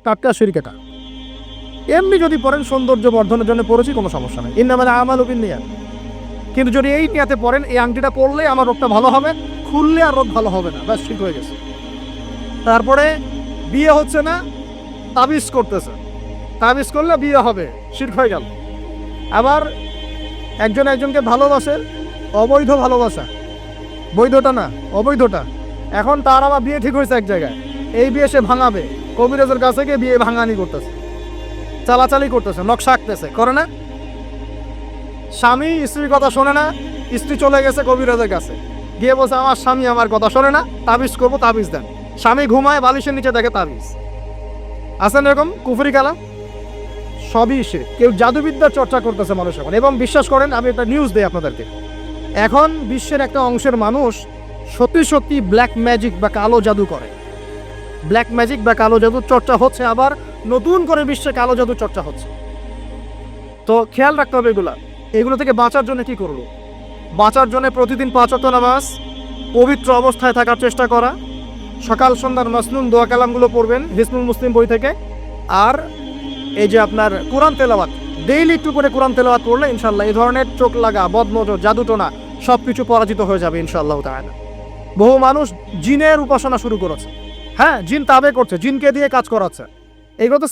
টাটকা শিরক এটা। এমনি যদি পড়েন সৌন্দর্য বর্ধনের জন্য পড়েছি, কোনো সমস্যা নেই, ইন্নামাল আমালু বিন্নিয়াত। কিন্তু যদি এই নিয়াতে পড়েন এই আংটিটা পরলে আমার রোগটা ভালো হবে, খুললে আর রোগ ভালো হবে না, ব্যাস ঠিক হয়ে গেছে। তারপরে বিয়ে হচ্ছে না, তাবিজ করতেছে, তাবিজ করলে বিয়ে হবে, শিরক হয়ে গেল। আবার একজন একজনকে ভালোবাসে, অবৈধ ভালোবাসা, বৈধটা না অবৈধটা। এখন তার আবার বিয়ে ঠিক হয়েছে এক জায়গায়, এই বিয়ে সে ভাঙাবে, কবিরাজের কাছে গিয়ে বিয়ে ভাঙানি করতেছে, চালাচালি করতেছে, নকশা আঁকতেছে, করে না? স্বামী স্ত্রীর কথা শোনে না, স্ত্রী চলে গেছে কবিরাজের কাছে, গিয়ে বলছে আমার স্বামী আমার কথা শোনে না, তাবিজ করবো, তাবিজ দেন। স্বামী ঘুমায়, বালিশের নিচে দেখে তাবিজ। আছেন এরকম কুফরি কালাম? সবই শিরক। কেউ জাদুবিদ্যার চর্চা করতেছে মানুষ এখন। এবং বিশ্বাস করেন, আমি একটা নিউজ দিই আপনাদেরকে, এখন বিশ্বের একটা অংশের মানুষ সত্যি সত্যি ব্ল্যাক ম্যাজিক বা কালো জাদু করে। ব্ল্যাক ম্যাজিক বা কালো জাদুর চর্চা হচ্ছে, আবার নতুন করে বিশ্বে কালো জাদুর চর্চা হচ্ছে। তো খেয়াল রাখতে হবে এগুলো থেকে বাঁচার জন্য কি করব? বাঁচার জন্য প্রতিদিন 5 ওয়াক্ত নামাজ, পবিত্র অবস্থায় থাকার চেষ্টা করা, সকাল সন্ধ্যার মাসনুন দোয়া কালামগুলো পড়বেন হিসনুল মুসলিম বই থেকে। আর এই যে আপনার কোরআন তেলাওয়াত, ডেইলি একটু করে কোরআন তেলাওয়াত করলে ইনশাল্লাহ এই ধরনের চোখ লাগা, বদনজর, জাদুটোনা সব কিছু পরাজিত হয়ে যাবে ইনশাআল্লাহ তাআলা। বহু মানুষ জিনের উপাসনা শুরু করেছে, হ্যাঁ জিন তাবে করছে, জিনকে দিয়ে কাজ করাচ্ছে, এগুলো তো